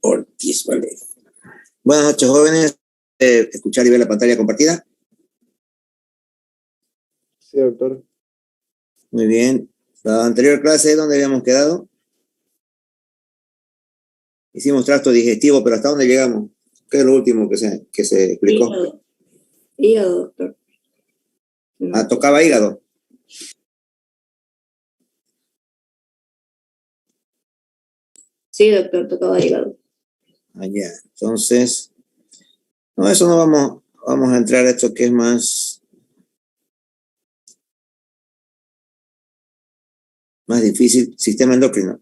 Ortiz, vale. Buenas noches, jóvenes. Escuchar y ver la pantalla compartida. Sí, doctor. Muy bien. La anterior clase, ¿dónde habíamos quedado? Hicimos tracto digestivo, pero ¿hasta dónde llegamos? ¿Qué es lo último que se explicó? Hígado, doctor. Ah, tocaba hígado. Sí, doctor, tocaba hígado. Ah, ya. Entonces, no, eso no vamos a entrar a esto que es más difícil, sistema endocrino.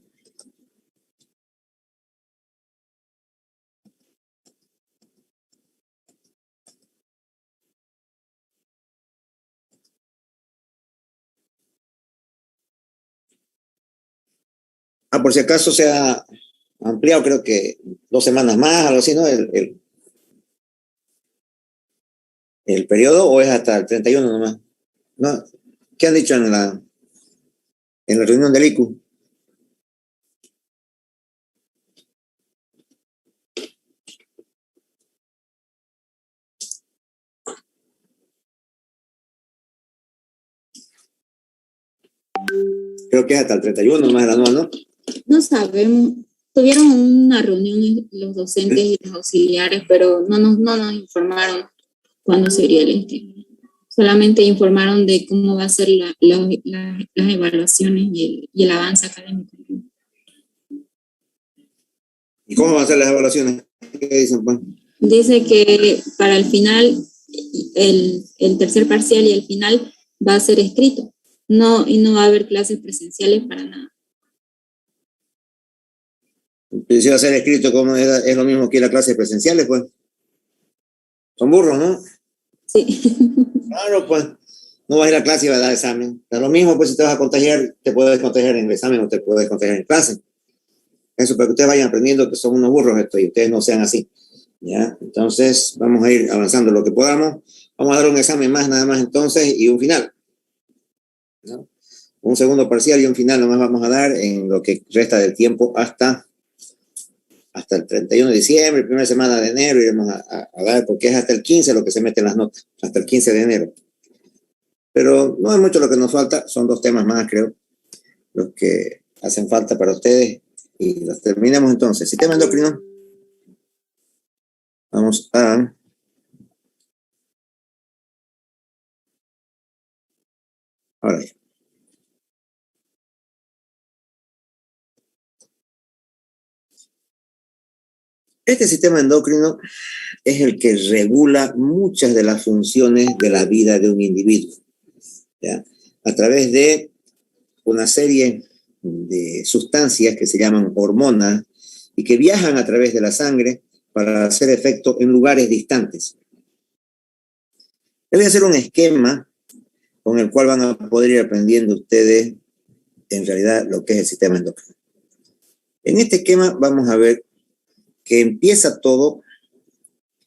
Ah, por si acaso se ha ampliado, creo que 2 semanas más, algo así, ¿no? El periodo, o es hasta el 31 nomás. ¿No? ¿Qué han dicho en la reunión del ICU? Creo que es hasta el 31 nomás el anual, ¿no? No sabemos. Tuvieron una reunión los docentes y los auxiliares, pero no nos informaron cuándo sería el Solamente informaron de cómo va a ser las evaluaciones y el avance académico. ¿Y cómo van a ser las evaluaciones? ¿Qué dicen, pues? Dice que para el final, el tercer parcial y el final va a ser escrito. No, y no va a haber clases presenciales para nada. Si va a ser escrito como es lo mismo que las clases presenciales, pues. Son burros, ¿no? Sí. Claro, pues. No vas a ir a clase y vas a dar examen. Es lo mismo, pues, si te vas a contagiar, te puedes contagiar en el examen o te puedes contagiar en clase. Eso para que ustedes vayan aprendiendo que son unos burros esto y ustedes no sean así. ¿Ya? Entonces, vamos a ir avanzando lo que podamos. Vamos a dar un examen más, nada más entonces, y un final, ¿no? Un segundo parcial y un final nomás vamos a dar en lo que resta del tiempo hasta el 31 de diciembre, primera semana de enero iremos a dar, porque es hasta el 15 lo que se mete en las notas, hasta el 15 de enero. Pero no es mucho lo que nos falta, son 2 temas más, creo, los que hacen falta para ustedes, y los terminamos entonces. Sistema endocrino. Vamos a... Ahora ya. Este sistema endocrino es el que regula muchas de las funciones de la vida de un individuo, ¿ya? A través de una serie de sustancias que se llaman hormonas y que viajan a través de la sangre para hacer efecto en lugares distantes. Les voy a hacer un esquema con el cual van a poder ir aprendiendo ustedes en realidad lo que es el sistema endocrino. En este esquema vamos a ver que empieza todo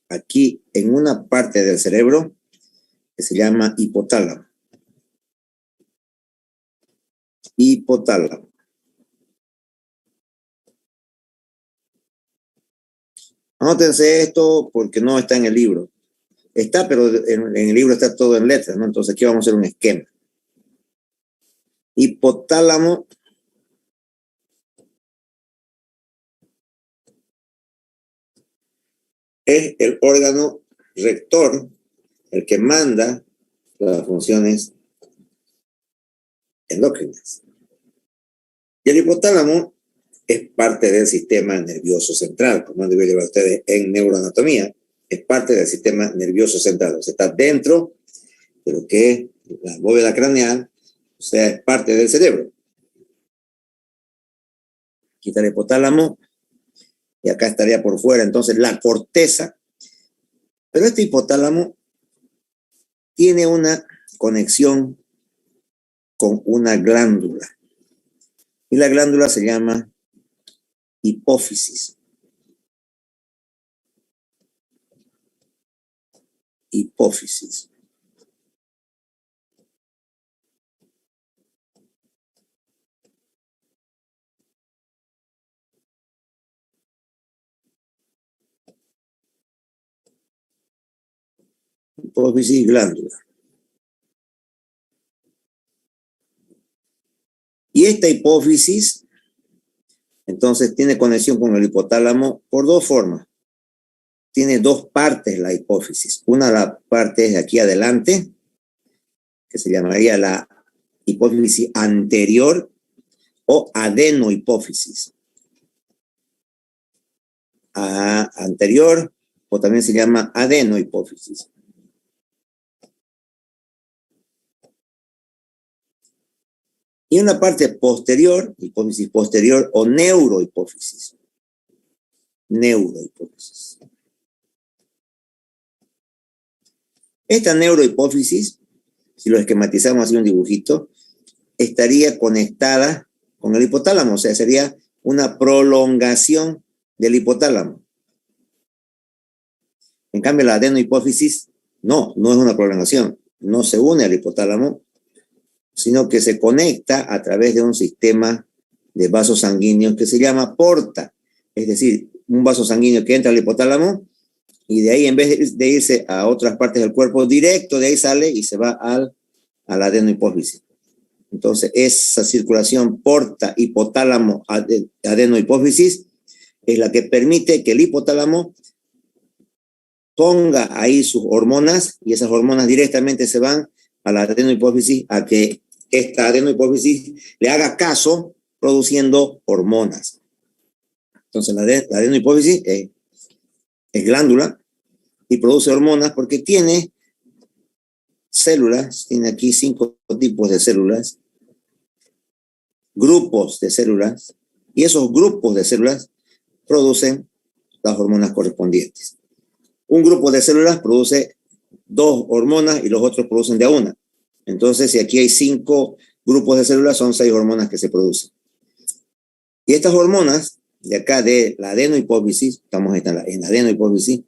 aquí en una parte del cerebro que se llama hipotálamo. Hipotálamo. Anótense esto porque no está en el libro. Está, pero en el libro está todo en letras, ¿no? Entonces aquí vamos a hacer un esquema. Hipotálamo es el órgano rector, el que manda las funciones endócrinas. Y el hipotálamo es parte del sistema nervioso central, como han de ver ustedes en neuroanatomía, es parte del sistema nervioso central, o sea, está dentro de lo que es la bóveda craneal, o sea, es parte del cerebro. Quita el hipotálamo y acá estaría por fuera, entonces la corteza. Pero este hipotálamo tiene una conexión con una glándula. Y la glándula se llama hipófisis. Hipófisis. Hipófisis glándula. Y esta hipófisis, entonces, tiene conexión con el hipotálamo por dos formas. Tiene dos partes la hipófisis. Una, la parte de aquí adelante, que se llamaría la hipófisis anterior o adenohipófisis. Anterior, o también se llama adenohipófisis. Y una parte posterior, hipófisis posterior o neurohipófisis. Neurohipófisis. Esta neurohipófisis, si lo esquematizamos así un dibujito, estaría conectada con el hipotálamo, o sea, sería una prolongación del hipotálamo. En cambio, la adenohipófisis no es una prolongación, no se une al hipotálamo, sino que se conecta a través de un sistema de vasos sanguíneos que se llama porta, es decir, un vaso sanguíneo que entra al hipotálamo y de ahí, en vez de irse a otras partes del cuerpo, directo de ahí sale y se va a la adenohipófisis. Entonces, esa circulación porta hipotálamo adenohipófisis es la que permite que el hipotálamo ponga ahí sus hormonas y esas hormonas directamente se van a la adenohipófisis a que esta adenohipófisis le haga caso produciendo hormonas. Entonces, la adenohipófisis es glándula y produce hormonas porque tiene células, tiene aquí 5 tipos de células, grupos de células, y esos grupos de células producen las hormonas correspondientes. Un grupo de células produce 2 hormonas y los otros producen de a una. Entonces, si aquí hay 5 grupos de células, son 6 hormonas que se producen. Y estas hormonas, de acá de la adenohipófisis, estamos en la adenohipófisis,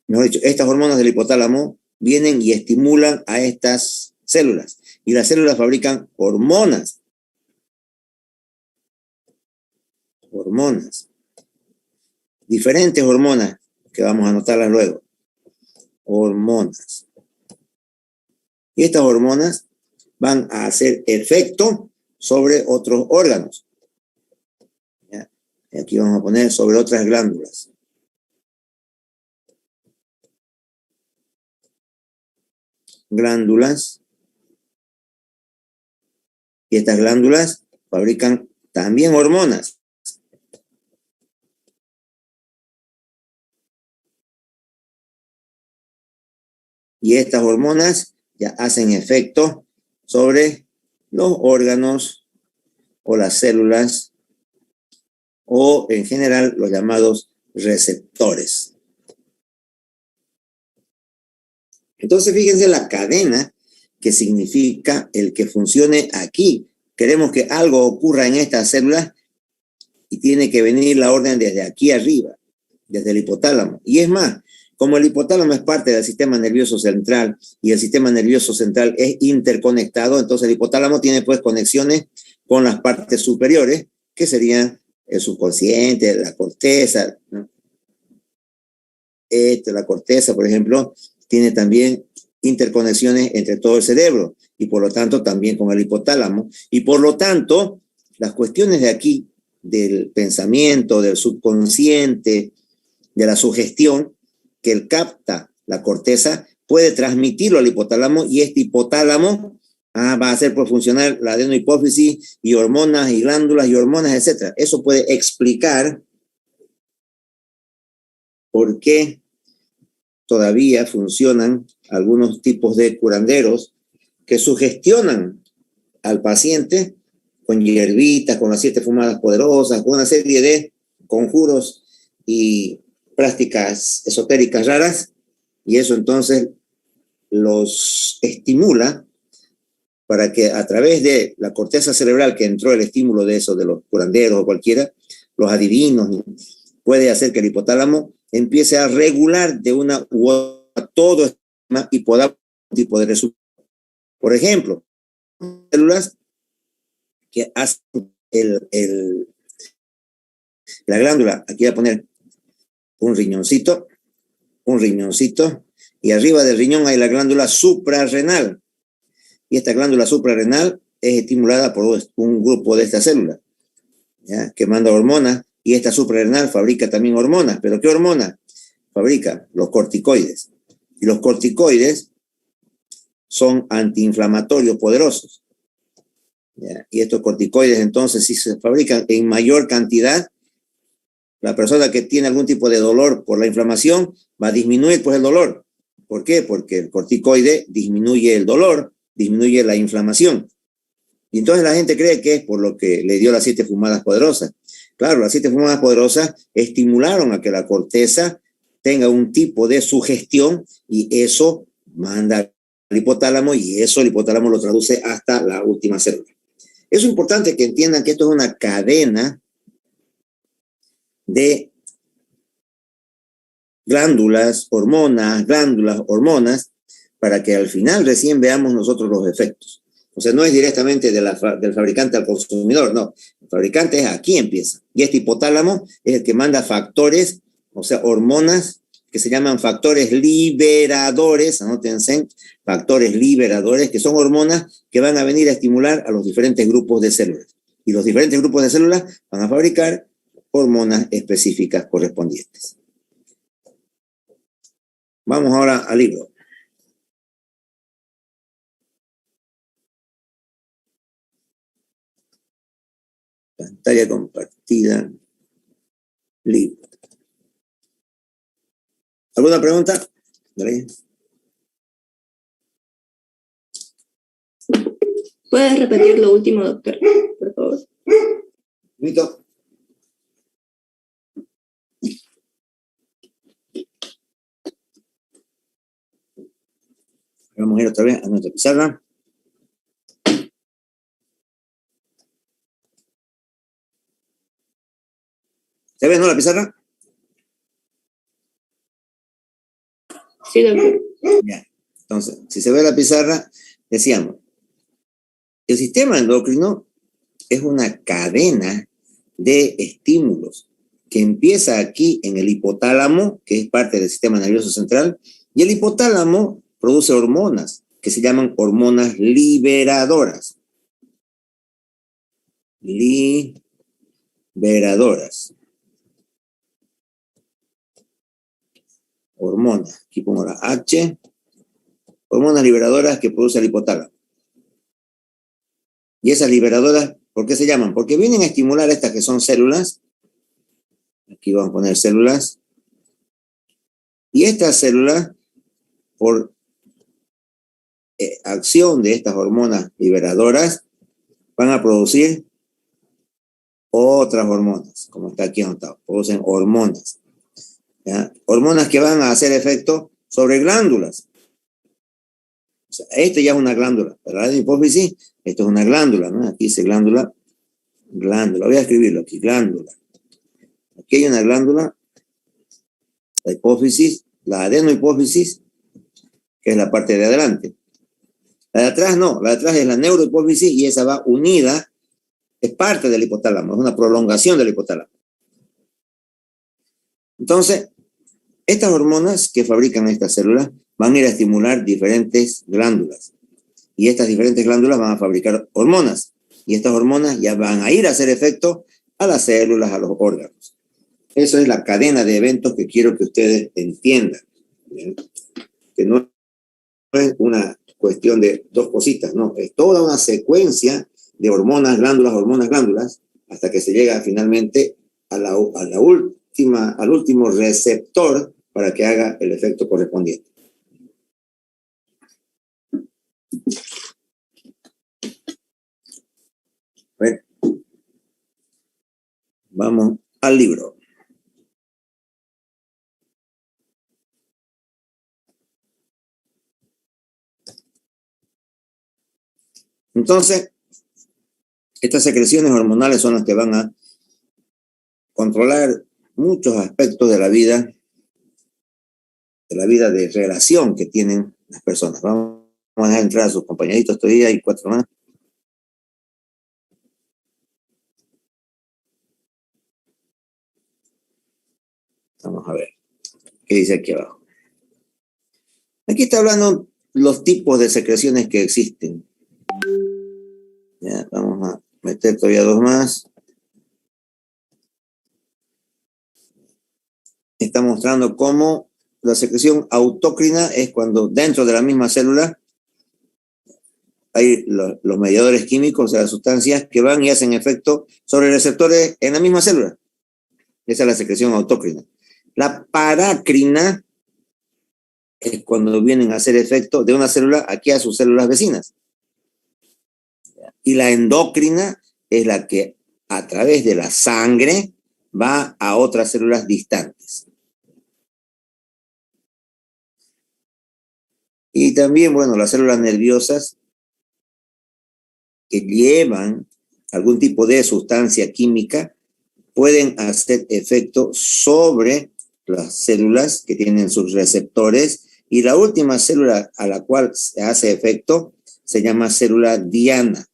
mejor dicho, estas hormonas del hipotálamo vienen y estimulan a estas células. Y las células fabrican hormonas. Hormonas. Diferentes hormonas, que vamos a anotarlas luego. Hormonas. Y estas hormonas van a hacer efecto sobre otros órganos. ¿Ya? Y aquí vamos a poner sobre otras glándulas. Glándulas. Y estas glándulas fabrican también hormonas. Y estas hormonas ya hacen efecto sobre los órganos o las células o en general los llamados receptores. Entonces fíjense la cadena que significa el que funcione aquí. Queremos que algo ocurra en estas células y tiene que venir la orden desde aquí arriba, desde el hipotálamo. Y es más, como el hipotálamo es parte del sistema nervioso central y el sistema nervioso central es interconectado, entonces el hipotálamo tiene pues conexiones con las partes superiores, que serían el subconsciente, la corteza, ¿no? La corteza, por ejemplo, tiene también interconexiones entre todo el cerebro y por lo tanto también con el hipotálamo. Y por lo tanto, las cuestiones de aquí, del pensamiento, del subconsciente, de la sugestión, que él capta la corteza, puede transmitirlo al hipotálamo y este hipotálamo va a hacer por funcionar la adenohipófisis y hormonas y glándulas y hormonas, etc. Eso puede explicar por qué todavía funcionan algunos tipos de curanderos que sugestionan al paciente con hierbitas, con las 7 fumadas poderosas, con una serie de conjuros y prácticas esotéricas raras, y eso entonces los estimula para que a través de la corteza cerebral que entró el estímulo de eso, de los curanderos o cualquiera, los adivinos, puede hacer que el hipotálamo empiece a regular de una u otra todo y pueda dar un tipo de resultado. Por ejemplo, células que hacen la glándula, aquí voy a poner un riñoncito, y arriba del riñón hay la glándula suprarrenal. Y esta glándula suprarrenal es estimulada por un grupo de estas células, ¿ya? Que manda hormonas, y esta suprarrenal fabrica también hormonas. ¿Pero qué hormonas? Fabrica los corticoides. Y los corticoides son antiinflamatorios poderosos, ¿ya? Y estos corticoides, entonces, si se fabrican en mayor cantidad, la persona que tiene algún tipo de dolor por la inflamación va a disminuir pues el dolor. ¿Por qué? Porque el corticoide disminuye el dolor, disminuye la inflamación. Y entonces la gente cree que es por lo que le dio las 7 fumadas poderosas. Claro, las 7 fumadas poderosas estimularon a que la corteza tenga un tipo de sugestión, y eso manda al hipotálamo, y eso el hipotálamo lo traduce hasta la última célula. Es importante que entiendan que esto es una cadena de glándulas, hormonas, para que al final recién veamos nosotros los efectos. O sea, no es directamente del fabricante al consumidor, no. El fabricante es aquí empieza. Y este hipotálamo es el que manda factores, o sea, hormonas que se llaman factores liberadores, anótense, factores liberadores, que son hormonas que van a venir a estimular a los diferentes grupos de células. Y los diferentes grupos de células van a fabricar hormonas específicas correspondientes. Vamos ahora al libro. Pantalla compartida. Libro. ¿Alguna pregunta? ¿Puedes repetir lo último, doctor, por favor? Listo. Vamos a ir otra vez a nuestra pizarra. ¿Se ve, no, la pizarra? Sí, doctor. Ya. Entonces, si se ve la pizarra, decíamos, el sistema endocrino es una cadena de estímulos que empieza aquí en el hipotálamo, que es parte del sistema nervioso central, y el hipotálamo produce hormonas que se llaman hormonas liberadoras. Liberadoras. Hormonas. Aquí pongo la H. Hormonas liberadoras que produce el hipotálamo. Y esas liberadoras, ¿por qué se llaman? Porque vienen a estimular estas que son células. Aquí vamos a poner células. Y estas células, por acción de estas hormonas liberadoras, van a producir otras hormonas, como está aquí anotado. Producen hormonas, ¿ya? Hormonas que van a hacer efecto sobre glándulas. O sea, esto ya es una glándula. Para la hipófisis, esto es una glándula, ¿no? Aquí dice glándula. Voy a escribirlo aquí, glándula. Aquí hay una glándula, la hipófisis, la adenohipófisis, que es la parte de adelante. La de atrás no, la de atrás es la neurohipófisis, y esa va unida, es parte del hipotálamo, es una prolongación del hipotálamo. Entonces, estas hormonas que fabrican estas células van a ir a estimular diferentes glándulas, y estas diferentes glándulas van a fabricar hormonas, y estas hormonas ya van a ir a hacer efecto a las células, a los órganos. Eso es la cadena de eventos que quiero que ustedes entiendan, ¿bien? Que no es una cuestión de dos cositas, no, es toda una secuencia de hormonas, glándulas, hasta que se llega finalmente al último receptor para que haga el efecto correspondiente. Bueno, vamos al libro. Entonces, estas secreciones hormonales son las que van a controlar muchos aspectos de la vida de relación que tienen las personas. Vamos a dejar entrar a sus compañeritos todavía, hay 4 más. Vamos a ver qué dice aquí abajo. Aquí está hablando los tipos de secreciones que existen. Ya, vamos a meter todavía dos más. Está mostrando cómo la secreción autócrina es cuando dentro de la misma célula hay los mediadores químicos, o sea, las sustancias que van y hacen efecto sobre receptores en la misma célula. Esa es la secreción autócrina. La parácrina es cuando vienen a hacer efecto de una célula aquí a sus células vecinas. Y la endocrina es la que a través de la sangre va a otras células distantes. Y también, bueno, las células nerviosas que llevan algún tipo de sustancia química pueden hacer efecto sobre las células que tienen sus receptores, y la última célula a la cual se hace efecto se llama célula diana,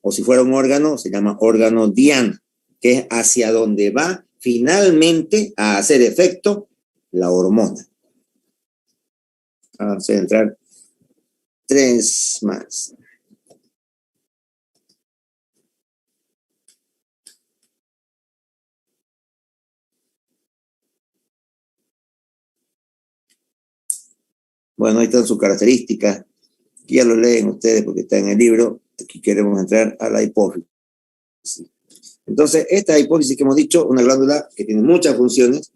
o si fuera un órgano, se llama órgano diana, que es hacia donde va finalmente a hacer efecto la hormona. Vamos a entrar tres más. Bueno, ahí están sus características. Ya lo leen ustedes porque está en el libro. Aquí queremos entrar a la hipófisis. Entonces, esta hipófisis que hemos dicho, una glándula que tiene muchas funciones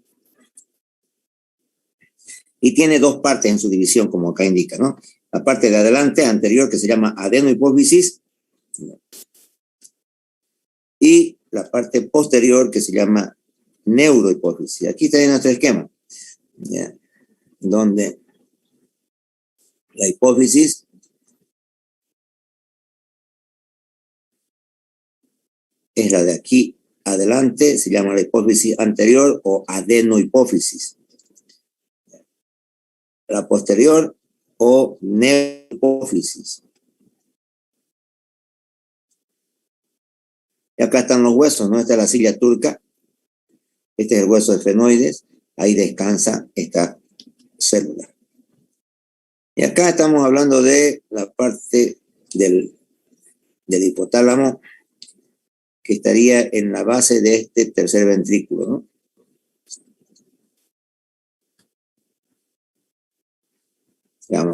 y tiene dos partes en su división, como acá indica, ¿no? La parte de adelante, anterior, que se llama adenohipófisis, y la parte posterior, que se llama neurohipófisis. Aquí está en nuestro esquema, ¿ya? Donde la hipófisis es la de aquí adelante, se llama la hipófisis anterior o adenohipófisis. La posterior o neurohipófisis. Y acá están los huesos, ¿no? Esta es la silla turca. Este es el hueso esfenoides. Ahí descansa esta célula. Y acá estamos hablando de la parte del hipotálamo, que estaría en la base de este tercer ventrículo, ¿no?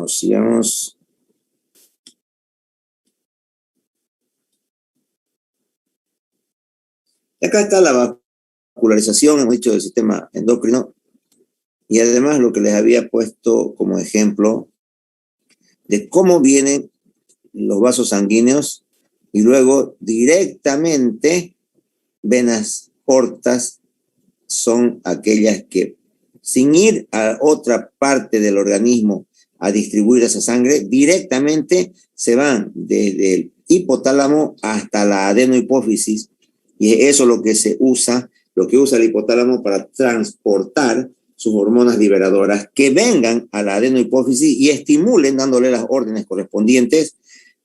Sigamos. Y acá está la vascularización, hemos dicho, del sistema endocrino, y además lo que les había puesto como ejemplo de cómo vienen los vasos sanguíneos y luego directamente venas portas son aquellas que, sin ir a otra parte del organismo a distribuir esa sangre, directamente se van desde el hipotálamo hasta la adenohipófisis, y eso es lo que se usa, lo que usa el hipotálamo para transportar sus hormonas liberadoras que vengan a la adenohipófisis y estimulen dándole las órdenes correspondientes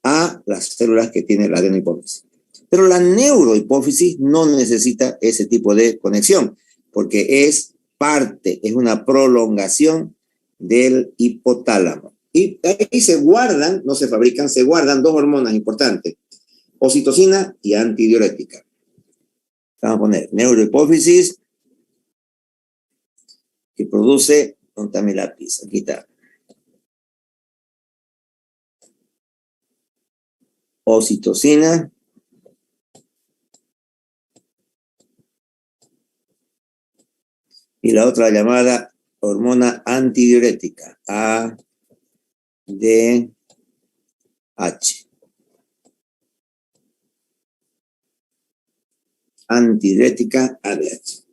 a las células que tiene la adenohipófisis. Pero la neurohipófisis no necesita ese tipo de conexión, porque es parte, es una prolongación del hipotálamo. Y ahí se guardan, no se fabrican, se guardan dos hormonas importantes, oxitocina y antidiurética. Vamos a poner neurohipófisis, que produce, ¿dónde está mi lápiz? Aquí está. Oxitocina y la otra llamada hormona antidiurética, ADH. Antidiurética ADH.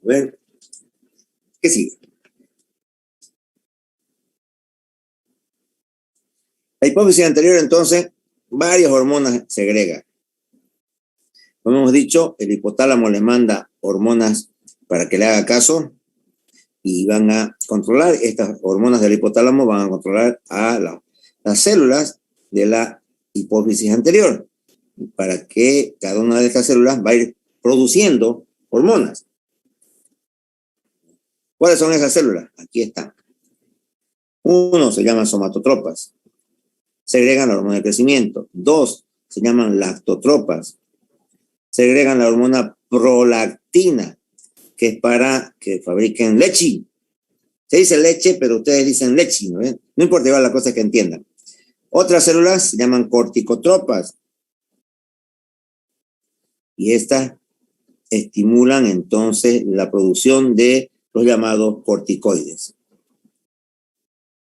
A ver, ¿qué sigue? La hipófisis anterior, entonces, varias hormonas segrega. Como hemos dicho, el hipotálamo le manda hormonas para que le haga caso y van a controlar, estas hormonas del hipotálamo van a controlar a las células de la hipófisis anterior. para que cada una de estas células va a ir produciendo hormonas. ¿Cuáles son esas células? Aquí están. Uno se llaman somatotropas. Segregan la hormona de crecimiento. Dos se llaman lactotropas. Segregan la hormona prolactina, que es para que fabriquen leche. Se dice leche, pero ustedes dicen leche, ¿no? No importa, igual la cosa es que entiendan. Otras células se llaman corticotropas. Y estas estimulan entonces la producción de los llamados corticoides.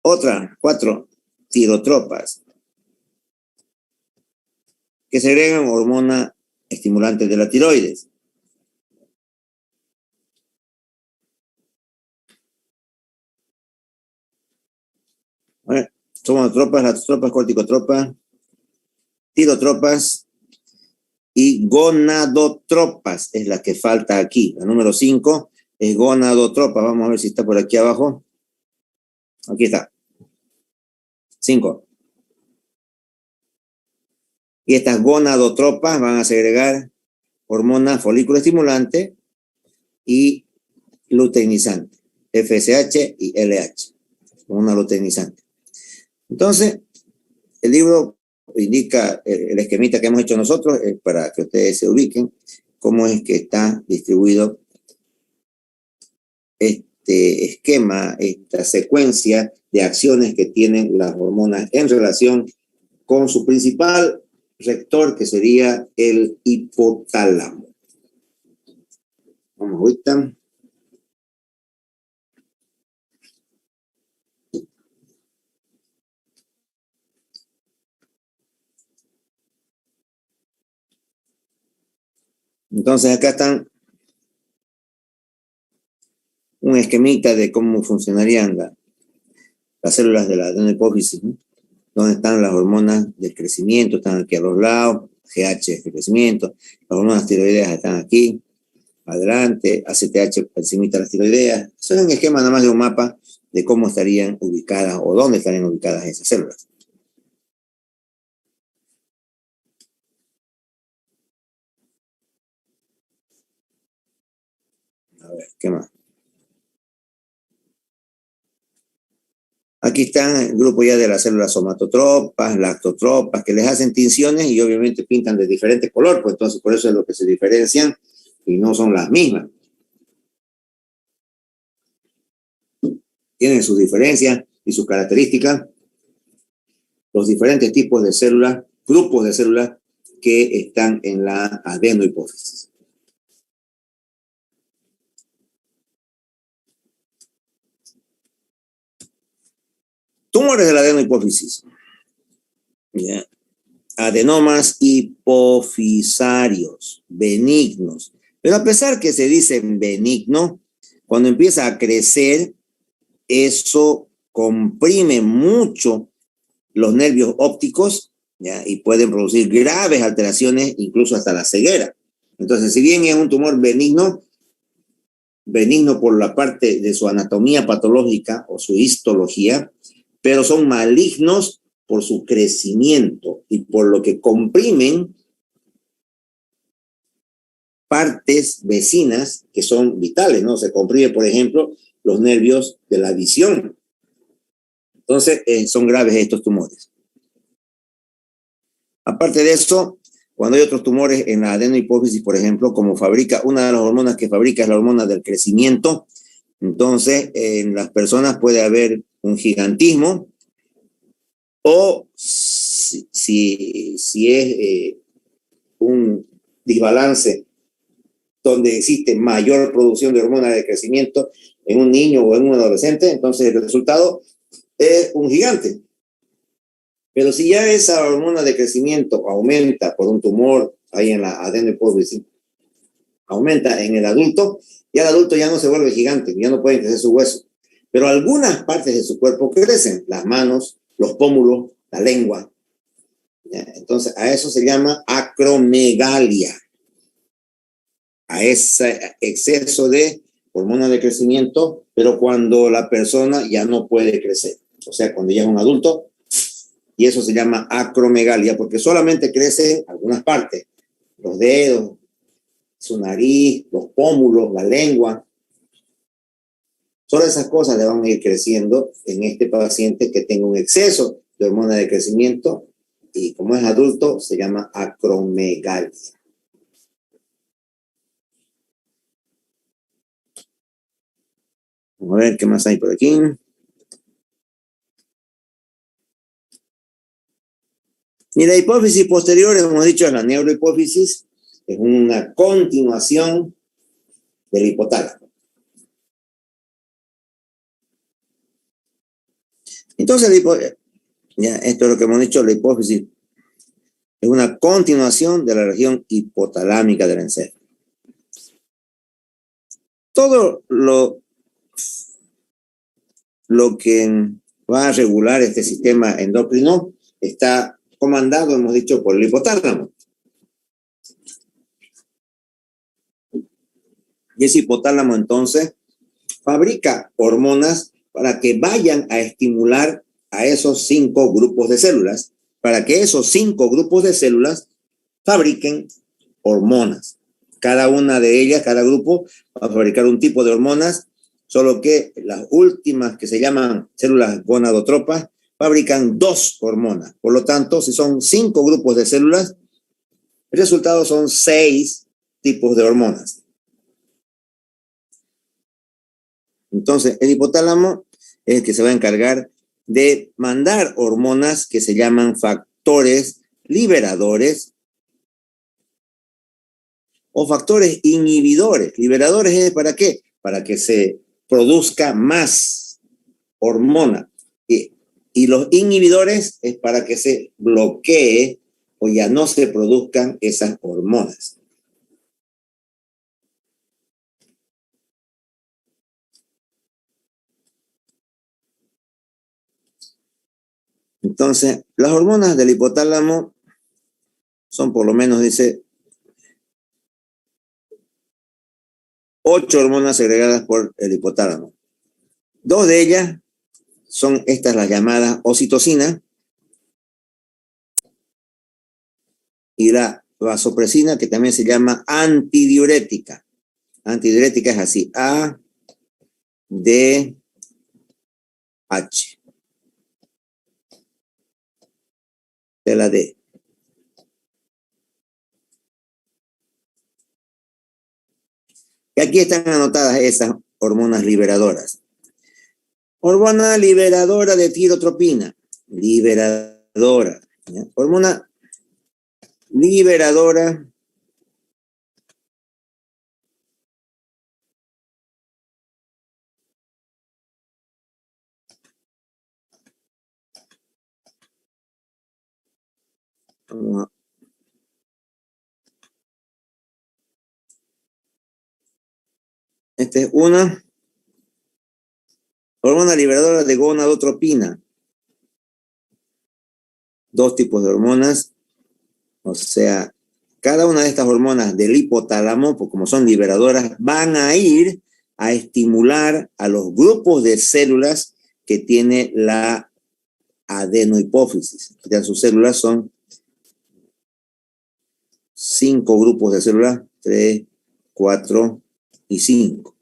Otras 4 tirotropas, que segregan hormona estimulante de la tiroides. Somatotropas, lactotropas, corticotropas, tirotropas y gonadotropas es la que falta aquí. La número 5 es gonadotropas. Vamos a ver si está por aquí abajo. Aquí está. 5. Y estas gonadotropas van a segregar hormona folículo estimulante y luteinizante, FSH y LH, hormona luteinizante. Entonces, el libro indica el esquemita que hemos hecho nosotros para que ustedes se ubiquen cómo es que está distribuido este esquema, esta secuencia de acciones que tienen las hormonas en relación con su principal rector, que sería el hipotálamo. Vamos ahorita. Entonces acá están un esquemita de cómo funcionarían las células de la adenohipófisis, ¿no? Donde están las hormonas del crecimiento, están aquí a los lados, GH es de crecimiento, las hormonas tiroideas están aquí, adelante, ACTH encima de las tiroideas. Eso es un esquema nada más de un mapa de cómo estarían ubicadas o dónde estarían ubicadas esas células. A ver, ¿qué más? Aquí están el grupo ya de las células somatotropas, lactotropas, que les hacen tinciones y obviamente pintan de diferente color, pues entonces por eso es lo que se diferencian y no son las mismas. Tienen sus diferencias y sus características, los diferentes tipos de células, grupos de células que están en la adenohipófisis. Tumores de la adenohipófisis. ¿Ya? Adenomas hipofisarios, benignos. Pero a pesar que se dicen benigno, cuando empieza a crecer, eso comprime mucho los nervios ópticos, ¿ya? Y pueden producir graves alteraciones, incluso hasta la ceguera. Entonces, si bien es un tumor benigno, benigno por la parte de su anatomía patológica o su histología, pero son malignos por su crecimiento y por lo que comprimen partes vecinas que son vitales, ¿no? Se comprime, por ejemplo, los nervios de la visión. Entonces, son graves estos tumores. Aparte de eso, cuando hay otros tumores en la adenohipófisis, por ejemplo, como una de las hormonas que fabrica es la hormona del crecimiento, entonces en las personas puede haber un gigantismo o si es un desbalance donde existe mayor producción de hormona de crecimiento en un niño o en un adolescente, entonces el resultado es un gigante. Pero si ya esa hormona de crecimiento aumenta por un tumor ahí en la adenohipófisis, aumenta en el adulto, ya el adulto ya no se vuelve gigante, ya no puede crecer su hueso. Pero algunas partes de su cuerpo crecen, las manos, los pómulos, la lengua. ¿Ya? Entonces a eso se llama acromegalia. A ese exceso de hormona de crecimiento, pero cuando la persona ya no puede crecer. O sea, cuando ya es un adulto, y eso se llama acromegalia, porque solamente crece en algunas partes, los dedos, su nariz, los pómulos, la lengua. Todas esas cosas le van a ir creciendo en este paciente que tenga un exceso de hormona de crecimiento y como es adulto se llama acromegalia. Vamos a ver qué más hay por aquí. Y la hipófisis posterior, hemos dicho, la neurohipófisis, es una continuación del hipotálamo. Entonces, ya, esto es lo que hemos dicho, la hipófisis es una continuación de la región hipotalámica del encéfalo. Todo lo que va a regular este sistema endocrino está comandado, hemos dicho, por el hipotálamo. Y ese hipotálamo entonces fabrica hormonas para que vayan a estimular a esos 5 grupos de células, para que esos 5 grupos de células fabriquen hormonas. Cada una de ellas, cada grupo, va a fabricar un tipo de hormonas, solo que las últimas, que se llaman células gonadotropas, fabrican 2 hormonas. Por lo tanto, si son 5 grupos de células, el resultado son 6 tipos de hormonas. Entonces, el hipotálamo es el que se va a encargar de mandar hormonas que se llaman factores liberadores o factores inhibidores. Liberadores es ¿para qué? Para que se produzca más hormona. Y los inhibidores es para que se bloquee o ya no se produzcan esas hormonas. Entonces, las hormonas del hipotálamo son por lo menos, dice, 8 hormonas segregadas por el hipotálamo. 2 de ellas son estas, las llamadas oxitocina y la vasopresina, que también se llama antidiurética. Antidiurética es así, A, D, H. De la D. Y aquí están anotadas esas hormonas liberadoras. Hormona liberadora de tirotropina. Liberadora. ¿Ya? Hormona liberadora esta es una hormona liberadora de gonadotropina. 2 tipos de hormonas. O sea, cada una de estas hormonas del hipotálamo, pues como son liberadoras, van a ir a estimular a los grupos de células que tiene la adenohipófisis. Ya sus células son 5 grupos de células, 3, 4 y 5.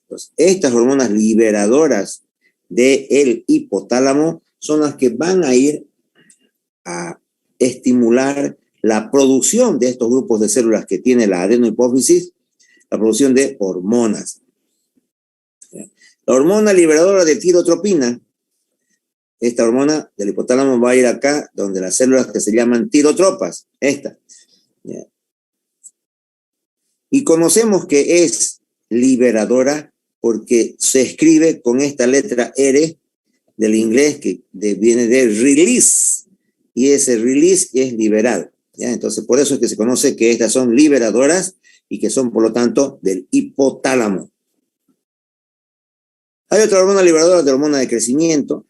Entonces, estas hormonas liberadoras del hipotálamo son las que van a ir a estimular la producción de estos grupos de células que tiene la adenohipófisis, la producción de hormonas. La hormona liberadora de tirotropina, esta hormona del hipotálamo va a ir acá, donde las células que se llaman tirotropas, esta. Y conocemos que es liberadora porque se escribe con esta letra R del inglés que viene de release, y ese release es liberado. ¿Ya? Entonces, por eso es que se conoce que estas son liberadoras y que son, por lo tanto, del hipotálamo. Hay otra hormona liberadora de hormona de crecimiento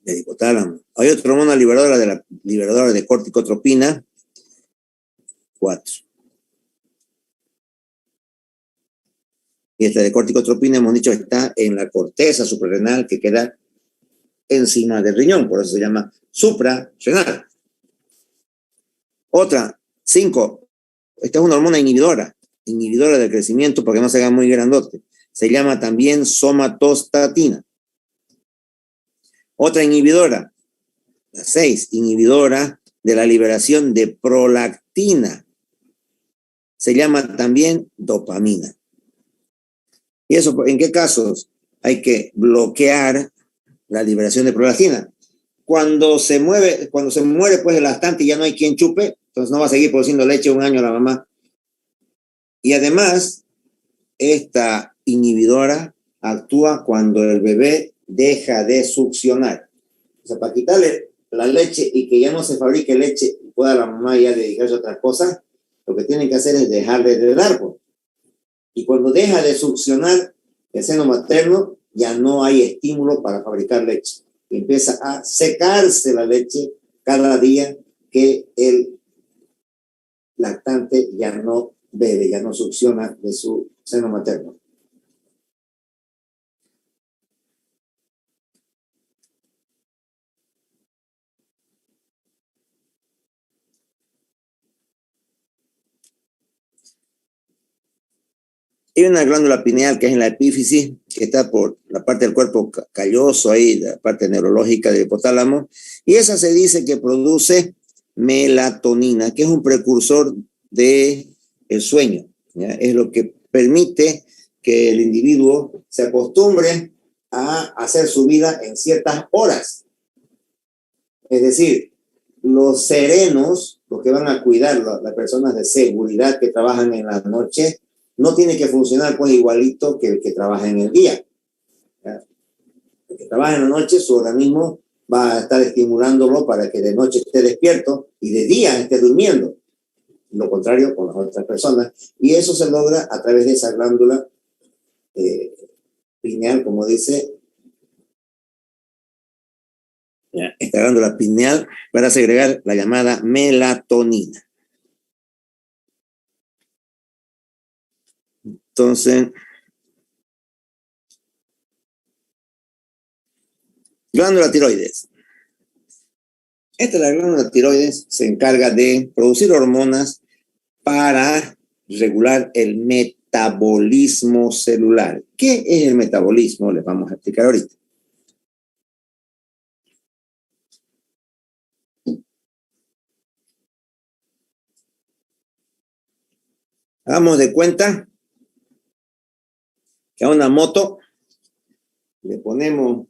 del hipotálamo. Hay otra hormona liberadora de corticotropina, 4. Y esta de corticotropina, hemos dicho, está en la corteza suprarrenal que queda encima del riñón, por eso se llama suprarrenal. Otra, 5, esta es una hormona inhibidora del crecimiento para que no se haga muy grandote. Se llama también somatostatina. Otra inhibidora, la 6, inhibidora de la liberación de prolactina. Se llama también dopamina. ¿Y eso en qué casos? Hay que bloquear la liberación de prolactina. Cuando se muere pues el lactante y ya no hay quien chupe, entonces no va a seguir produciendo leche un año la mamá. Y además, esta inhibidora actúa cuando el bebé deja de succionar. O sea, para quitarle la leche y que ya no se fabrique leche y pueda la mamá ya dedicarse a otras cosas, lo que tienen que hacer es dejarle de dar. Y cuando deja de succionar el seno materno, ya no hay estímulo para fabricar leche. Y empieza a secarse la leche cada día que el lactante ya no bebe, ya no succiona de su seno materno. Hay una glándula pineal que es en la epífisis, que está por la parte del cuerpo calloso, ahí, la parte neurológica del hipotálamo, y esa se dice que produce melatonina, que es un precursor del sueño, ¿ya? Es lo que permite que el individuo se acostumbre a hacer su vida en ciertas horas. Es decir, los serenos, los que van a cuidar, las personas de seguridad que trabajan en la noche, no tiene que funcionar pues igualito que el que trabaja en el día. ¿Ya? El que trabaja en la noche, su organismo va a estar estimulándolo para que de noche esté despierto y de día esté durmiendo. Lo contrario con las otras personas. Y eso se logra a través de esa glándula pineal, como dice. ¿Ya? Esta glándula pineal para segregar la llamada melatonina. Entonces, glándula tiroides. Esta es la glándula tiroides, se encarga de producir hormonas para regular el metabolismo celular. ¿Qué es el metabolismo? Les vamos a explicar ahorita. Hagamos de cuenta que a una moto le ponemos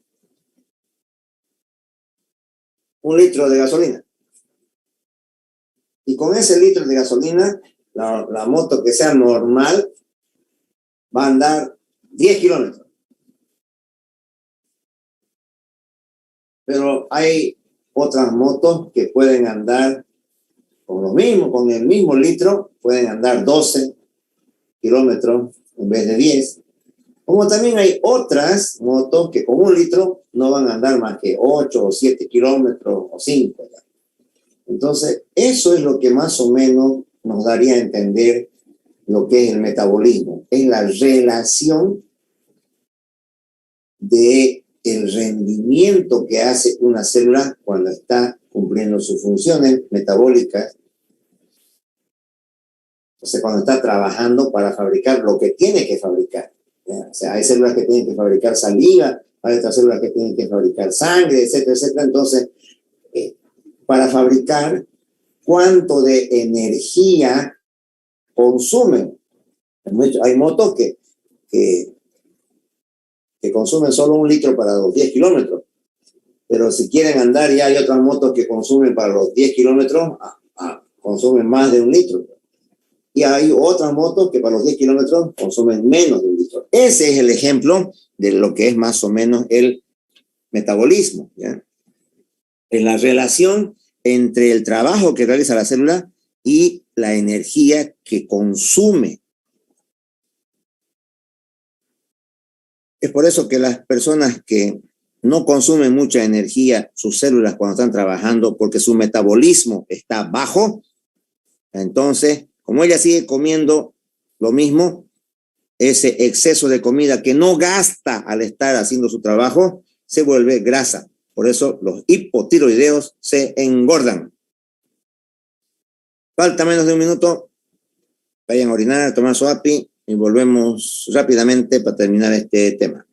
1 litro de gasolina. Y con ese litro de gasolina, la moto que sea normal va a andar 10 kilómetros. Pero hay otras motos que pueden andar con el mismo litro, pueden andar 12 kilómetros en vez de 10. Como también hay otras motos que con 1 litro no van a andar más que 8 o 7 kilómetros o 5. ¿Ya? Entonces, eso es lo que más o menos nos daría a entender lo que es el metabolismo. Es la relación del rendimiento que hace una célula cuando está cumpliendo sus funciones metabólicas. O sea, cuando está trabajando para fabricar lo que tiene que fabricar. ¿Ya? O sea, hay células que tienen que fabricar saliva, hay otras células que tienen que fabricar sangre, etcétera, etcétera. Entonces, para fabricar, ¿cuánto de energía consumen? Hay motos que consumen solo 1 litro para los 10 kilómetros. Pero si quieren andar, ya hay otras motos que consumen para los 10 kilómetros, consumen más de 1 litro. Y hay otras motos que para los 10 kilómetros consumen menos de 1 litro. Ese es el ejemplo de lo que es más o menos el metabolismo, ¿ya? Es la relación entre el trabajo que realiza la célula y la energía que consume. Es por eso que las personas que no consumen mucha energía, sus células cuando están trabajando, porque su metabolismo está bajo, entonces, como ella sigue comiendo lo mismo, ese exceso de comida que no gasta al estar haciendo su trabajo, se vuelve grasa. Por eso los hipotiroideos se engordan. Falta menos de un minuto. Vayan a orinar, a tomar su API y volvemos rápidamente para terminar este tema.